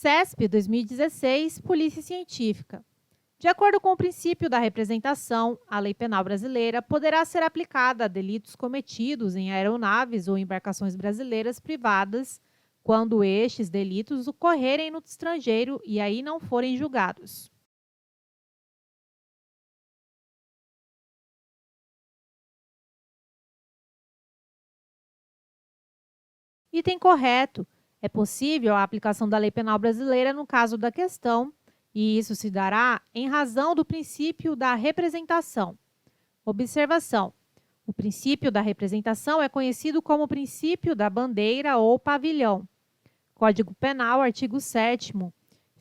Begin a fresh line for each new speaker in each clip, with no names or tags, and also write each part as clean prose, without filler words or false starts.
CESP 2016, Polícia Científica. De acordo com o princípio da representação, a lei penal brasileira poderá ser aplicada a delitos cometidos em aeronaves ou embarcações brasileiras privadas, quando estes delitos ocorrerem no estrangeiro e aí não forem julgados. Item correto. É possível a aplicação da lei penal brasileira no caso da questão, e isso se dará em razão do princípio da representação. Observação: o princípio da representação é conhecido como princípio da bandeira ou pavilhão. Código Penal, artigo 7º.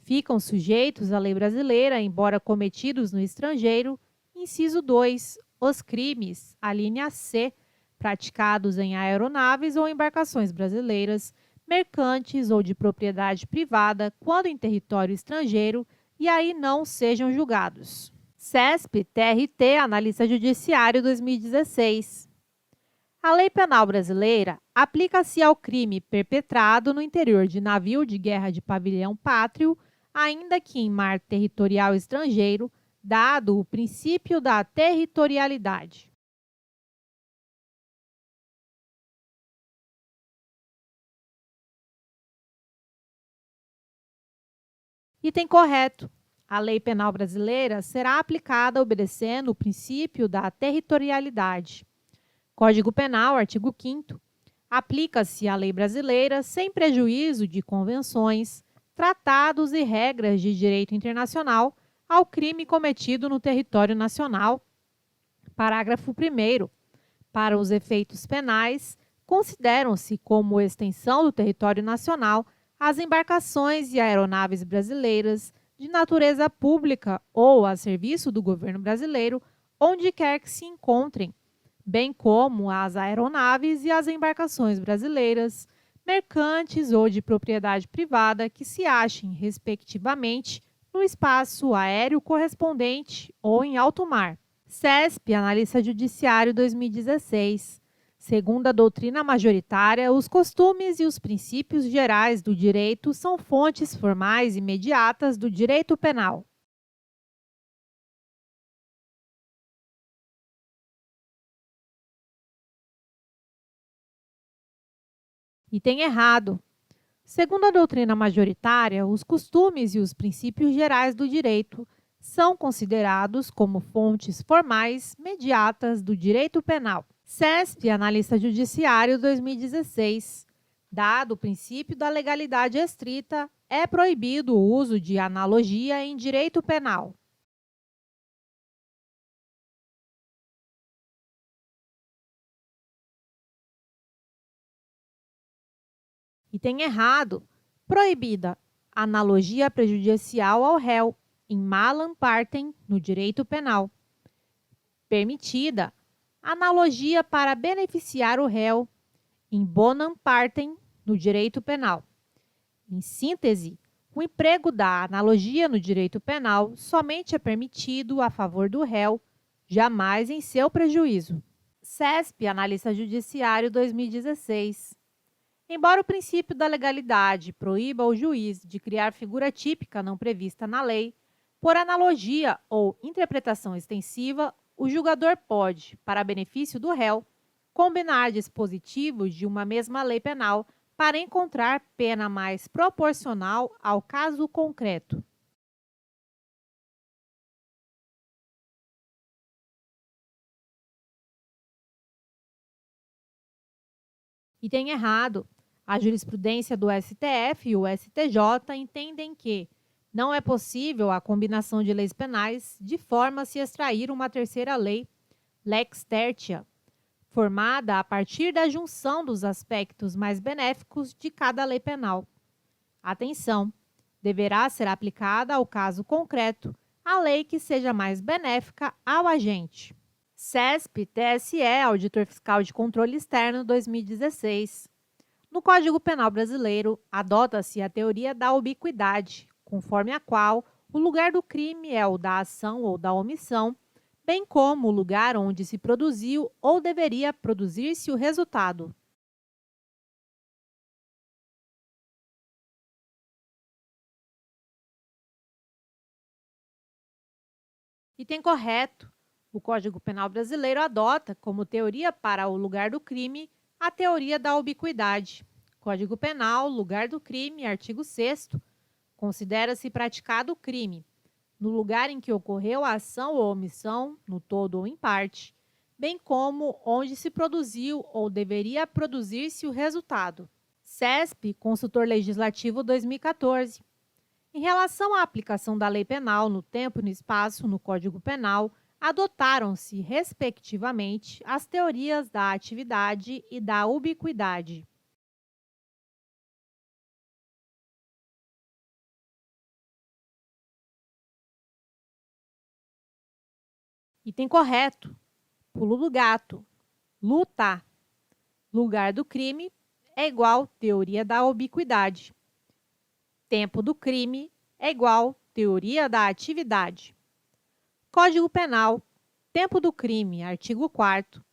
Ficam sujeitos à lei brasileira, embora cometidos no estrangeiro. Inciso 2. Os crimes, a linha C, praticados em aeronaves ou embarcações brasileiras, mercantes ou de propriedade privada, quando em território estrangeiro, e aí não sejam julgados. CESP, TRT, Analista Judiciário 2016. A lei penal brasileira aplica-se ao crime perpetrado no interior de navio de guerra de pavilhão pátrio, ainda que em mar territorial estrangeiro, dado o princípio da territorialidade. Item correto. A lei penal brasileira será aplicada obedecendo o princípio da territorialidade. Código Penal, artigo 5º. Aplica-se a lei brasileira sem prejuízo de convenções, tratados e regras de direito internacional ao crime cometido no território nacional. Parágrafo 1º. Para os efeitos penais, consideram-se como extensão do território nacional as embarcações e aeronaves brasileiras de natureza pública ou a serviço do governo brasileiro, onde quer que se encontrem, bem como as aeronaves e as embarcações brasileiras, mercantes ou de propriedade privada que se achem, respectivamente, no espaço aéreo correspondente ou em alto mar. CESP, Analista Judiciário 2016. Segundo a doutrina majoritária, os costumes e os princípios gerais do direito são fontes formais imediatas do direito penal. Item errado. Segundo a doutrina majoritária, os costumes e os princípios gerais do direito são considerados como fontes formais mediatas do direito penal. CESP, Analista Judiciário 2016. Dado o princípio da legalidade estrita, é proibido o uso de analogia em direito penal. Item errado. Proibida. Analogia prejudicial ao réu, em malam partem, no direito penal. Permitida. Analogia para beneficiar o réu, em bonam partem, no direito penal. Em síntese, o emprego da analogia no direito penal somente é permitido a favor do réu, jamais em seu prejuízo. CESP, Analista Judiciário 2016. Embora o princípio da legalidade proíba o juiz de criar figura típica não prevista na lei, por analogia ou interpretação extensiva, o julgador pode, para benefício do réu, combinar dispositivos de uma mesma lei penal para encontrar pena mais proporcional ao caso concreto. Item errado. A jurisprudência do STF e o STJ entendem que não é possível a combinação de leis penais de forma a se extrair uma terceira lei, lex tertia, formada a partir da junção dos aspectos mais benéficos de cada lei penal. Atenção! Deverá ser aplicada ao caso concreto a lei que seja mais benéfica ao agente. CESP, TSE, Auditor Fiscal de Controle Externo 2016. No Código Penal brasileiro, adota-se a teoria da ubiquidade, conforme a qual o lugar do crime é o da ação ou da omissão, bem como o lugar onde se produziu ou deveria produzir-se o resultado. Item correto. O Código Penal brasileiro adota como teoria para o lugar do crime a teoria da ubiquidade. Código Penal, lugar do crime, artigo 6º. Considera-se praticado o crime no lugar em que ocorreu a ação ou omissão, no todo ou em parte, bem como onde se produziu ou deveria produzir-se o resultado. CESP, Consultor Legislativo 2014. Em relação à aplicação da lei penal no tempo e no espaço no Código Penal, adotaram-se, respectivamente, as teorias da atividade e da ubiquidade. Item correto. Pulo do gato. Lutar. Lugar do crime é igual teoria da ubiquidade. Tempo do crime é igual teoria da atividade. Código Penal. Tempo do crime, artigo 4º.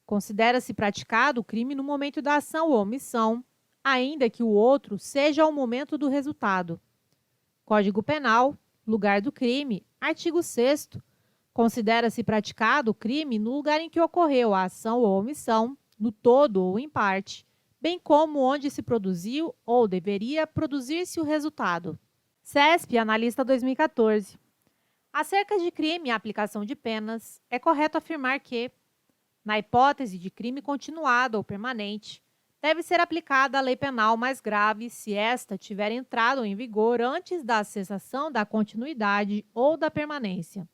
Considera-se praticado o crime no momento da ação ou omissão, ainda que o outro seja o momento do resultado. Código Penal. Lugar do crime, artigo 6º. Considera-se praticado o crime no lugar em que ocorreu a ação ou omissão, no todo ou em parte, bem como onde se produziu ou deveria produzir-se o resultado. CESP, Analista 2014. Acerca de crime e aplicação de penas, é correto afirmar que, na hipótese de crime continuado ou permanente, deve ser aplicada a lei penal mais grave se esta tiver entrado em vigor antes da cessação da continuidade ou da permanência.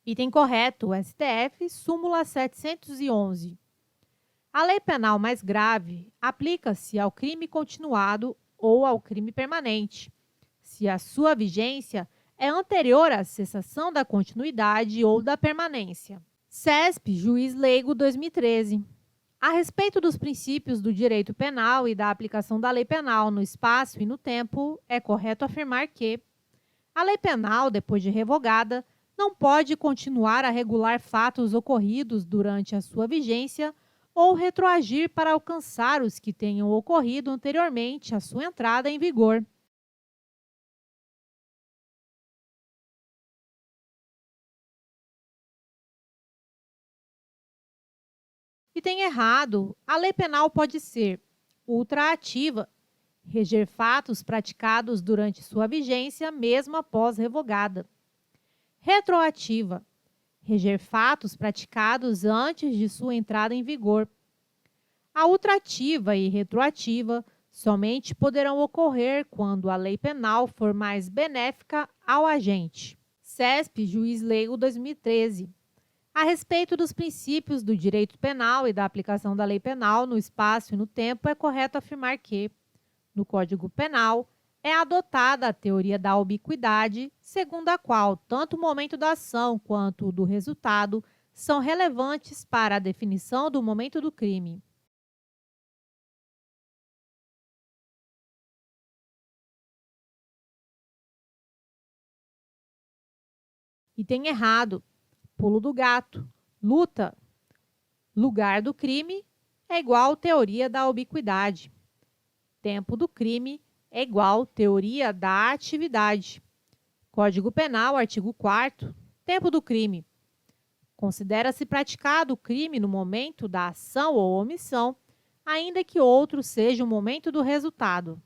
Item correto, STF, súmula 711. A lei penal mais grave aplica-se ao crime continuado ou ao crime permanente, se a sua vigência é anterior à cessação da continuidade ou da permanência. CESP, Juiz Leigo 2013. A respeito dos princípios do direito penal e da aplicação da lei penal no espaço e no tempo, é correto afirmar que a lei penal, depois de revogada, não pode continuar a regular fatos ocorridos durante a sua vigência ou retroagir para alcançar os que tenham ocorrido anteriormente à sua entrada em vigor. Item errado. A lei penal pode ser ultraativa, reger fatos praticados durante sua vigência, mesmo após revogada. Retroativa, reger fatos praticados antes de sua entrada em vigor. A ultrativa e retroativa somente poderão ocorrer quando a lei penal for mais benéfica ao agente. CESP, Juiz Leigo 2013. A respeito dos princípios do direito penal e da aplicação da lei penal no espaço e no tempo, é correto afirmar que, no Código Penal, é adotada a teoria da ubiquidade, segundo a qual tanto o momento da ação quanto o do resultado são relevantes para a definição do momento do crime. Item errado. Pulo do gato. Luta. Lugar do crime é igual teoria da ubiquidade. Tempo do crime é igual teoria da atividade. Código Penal, artigo 4º. Tempo do crime. Considera-se praticado o crime no momento da ação ou omissão, ainda que outro seja o momento do resultado.